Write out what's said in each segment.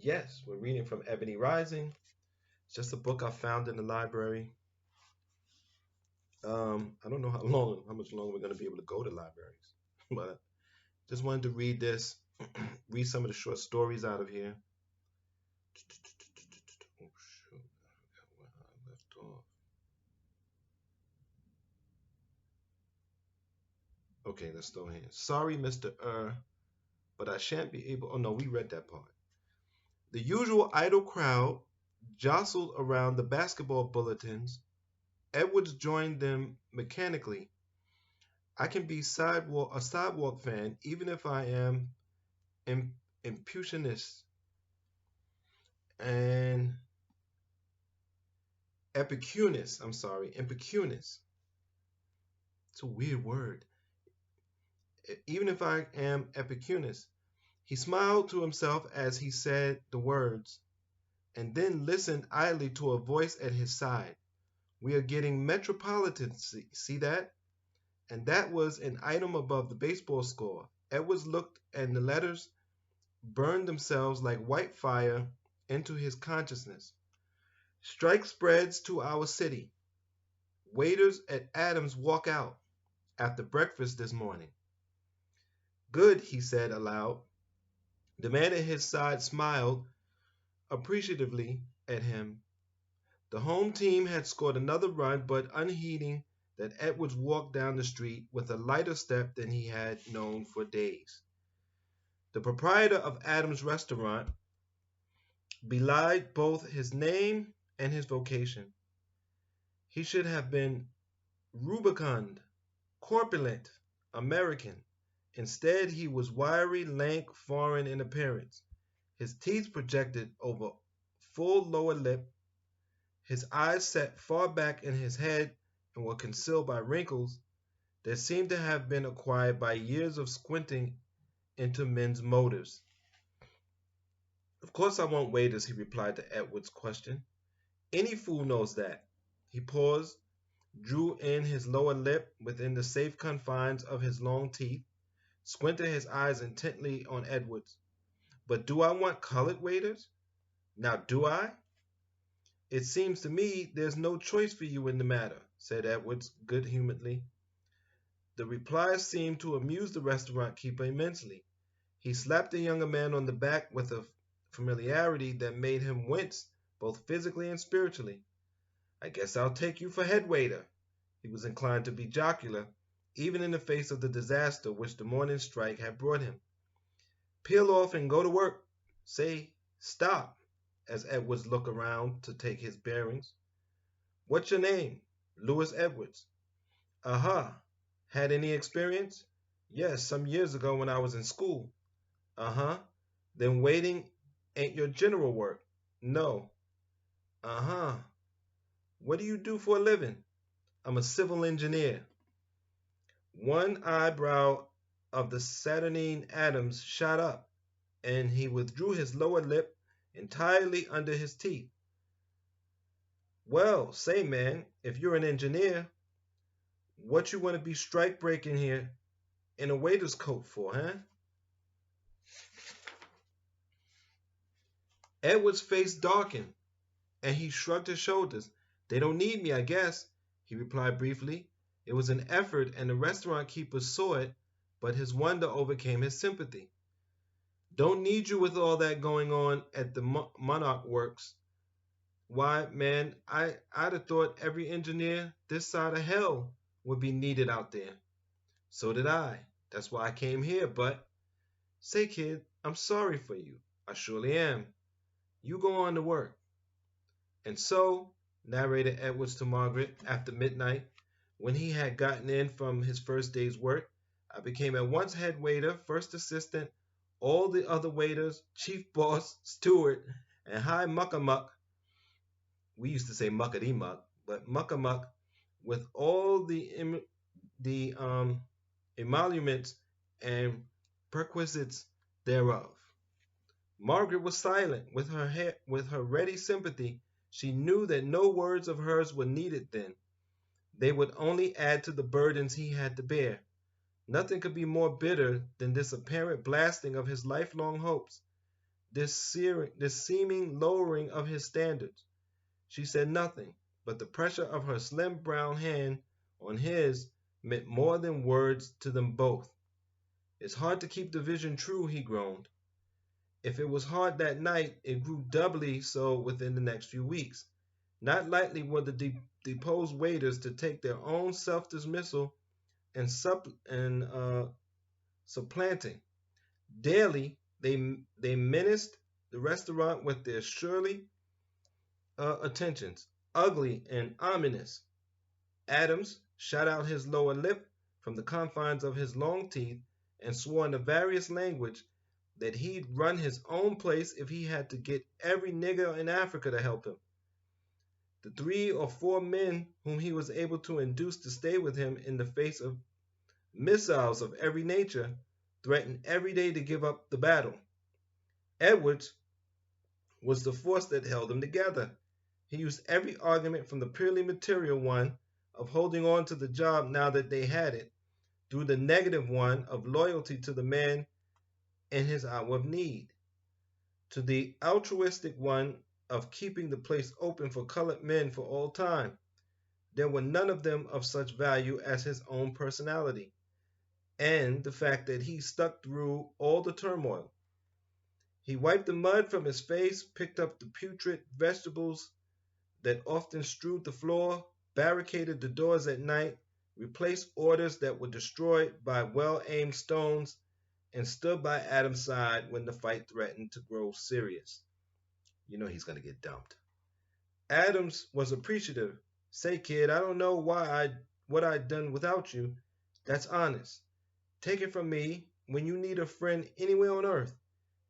Yes, we're reading from Ebony Rising. It's just a book I found in the library. I don't know how much longer we're going to be able to go to libraries, but just wanted to read this, read some of the short stories out of here. Oh shoot, I forgot where I left off. Okay, let's go here. Sorry, Mr. But I shan't be able. Oh no, we read that part. The usual idle crowd jostled around the basketball bulletins. Edwards joined them mechanically. I can be a sidewalk fan even if I am impulsionist and epicunist. I'm sorry, impecunist. It's a weird word. Even if I am epicunist. He smiled to himself as he said the words, and then listened idly to a voice at his side. We are getting metropolitan, see that? And that was an item above the baseball score. Edwards looked, and the letters burned themselves like white fire into his consciousness. Strike spreads to our city. Waiters at Adams walk out after breakfast this morning. Good, he said aloud. The man at his side smiled appreciatively at him. The home team had scored another run, but unheeding that Edwards walked down the street with a lighter step than he had known for days. The proprietor of Adams' restaurant belied both his name and his vocation. He should have been rubicund, corpulent, American. Instead, he was wiry, lank, foreign in appearance. His teeth projected over full lower lip. His eyes sat far back in his head and were concealed by wrinkles that seemed to have been acquired by years of squinting into men's motives. Of course I want waiters, he replied to Edward's question. Any fool knows that. He paused, drew in his lower lip within the safe confines of his long teeth, squinted his eyes intently on Edwards. But do I want colored waiters? Now do I? It seems to me there's no choice for you in the matter, said Edwards good-humoredly. The reply seemed to amuse the restaurant keeper immensely. He slapped the younger man on the back with a familiarity that made him wince both physically and spiritually. I guess I'll take you for head waiter. He was inclined to be jocular, even in the face of the disaster which the morning strike had brought him. Peel off and go to work. Say, stop, as Edwards looked around to take his bearings. What's your name? Louis Edwards. Aha. Had any experience? Yes, some years ago when I was in school. Uh-huh. Then waiting ain't your general work? No. Uh-huh. What do you do for a living? I'm a civil engineer. One eyebrow of the Saturnine Adams shot up, and he withdrew his lower lip entirely under his teeth. Well, say, man, if you're an engineer, what you want to be strike breaking here in a waiter's coat for, huh? Edward's face darkened, and he shrugged his shoulders. They don't need me, I guess, he replied briefly. It was an effort, and the restaurant keeper saw it, but his wonder overcame his sympathy. Don't need you with all that going on at the Monarch Works. Why, man, I'd have thought every engineer this side of hell would be needed out there. So did I. That's why I came here, but... Say, kid, I'm sorry for you. I surely am. You go on to work. And so, narrated Edwards to Margaret after midnight, when he had gotten in from his first day's work, I became at once head waiter, first assistant, all the other waiters, chief boss, steward, and high muckamuck. We used to say muckety-muck, but muckamuck, with all the emoluments and perquisites thereof. Margaret was silent. With her ready sympathy, she knew that no words of hers were needed then. They would only add to the burdens he had to bear. Nothing could be more bitter than this apparent blasting of his lifelong hopes. this seeming lowering of his standards. She said nothing, but the pressure of her slim brown hand on his meant more than words to them both. It's hard to keep the vision true, he groaned. If it was hard that night, it grew doubly so within the next few weeks. Not lightly were the deposed waiters to take their own self-dismissal and supplanting. Daily, they menaced the restaurant with their surly attentions, ugly and ominous. Adams shot out his lower lip from the confines of his long teeth and swore in a various language that he'd run his own place if he had to get every nigger in Africa to help him. The 3 or 4 men whom he was able to induce to stay with him in the face of missiles of every nature threatened every day to give up the battle. Edwards was the force that held them together. He used every argument from the purely material one of holding on to the job now that they had it, through the negative one of loyalty to the man in his hour of need, to the altruistic one of keeping the place open for colored men for all time. There were none of them of such value as his own personality, and the fact that he stuck through all the turmoil. He wiped the mud from his face, picked up the putrid vegetables that often strewed the floor, barricaded the doors at night, replaced orders that were destroyed by well-aimed stones, and stood by Adam's side when the fight threatened to grow serious. You know he's going to get dumped. Adams was appreciative. Say, kid, I don't know what I'd done without you. That's honest. Take it from me, when you need a friend anywhere on earth,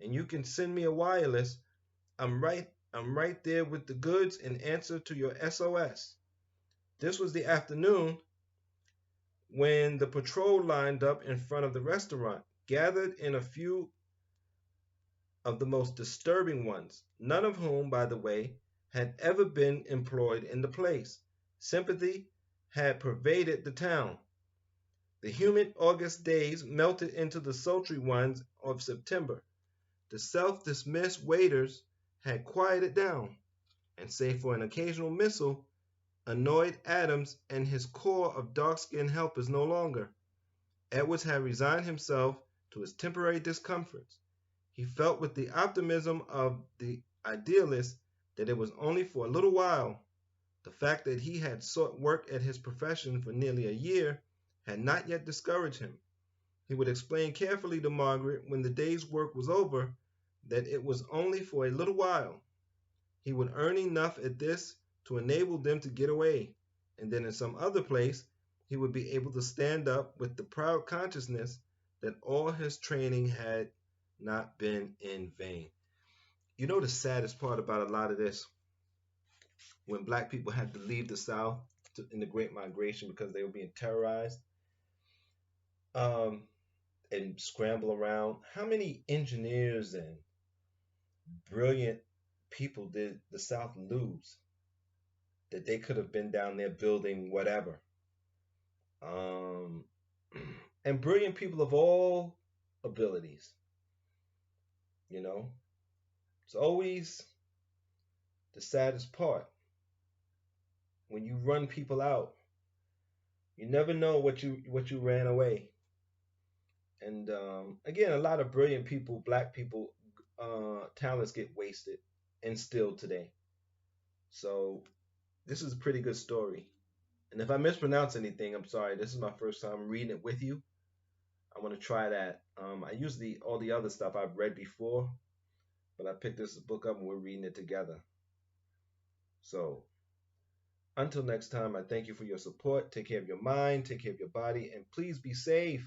and you can send me a wireless, I'm right there with the goods in answer to your SOS. This was the afternoon when the patrol lined up in front of the restaurant, gathered in a few of the most disturbing ones, none of whom, by the way, had ever been employed in the place. Sympathy had pervaded the town. The humid August days melted into the sultry ones of September. The self-dismissed waiters had quieted down, and save for an occasional missile, annoyed Adams and his corps of dark-skinned helpers no longer. Edwards had resigned himself to his temporary discomforts. He felt with the optimism of the idealist that it was only for a little while. The fact that he had sought work at his profession for nearly a year had not yet discouraged him. He would explain carefully to Margaret when the day's work was over that it was only for a little while. He would earn enough at this to enable them to get away, and then in some other place he would be able to stand up with the proud consciousness that all his training had not been in vain. You know the saddest part about a lot of this? When black people had to leave the South in the Great Migration because they were being terrorized and scramble around, how many engineers and brilliant people did the South lose that they could have been down there building whatever? And brilliant people of all abilities. You know, it's always the saddest part when you run people out. You never know what you ran away. And again, a lot of brilliant people, black people, talents get wasted and still today. So this is a pretty good story. And if I mispronounce anything, I'm sorry. This is my first time reading it with you. I want to try that. I use all the other stuff I've read before, but I picked this book up and we're reading it together. So until next time, I thank you for your support. Take care of your mind, take care of your body, and please be safe.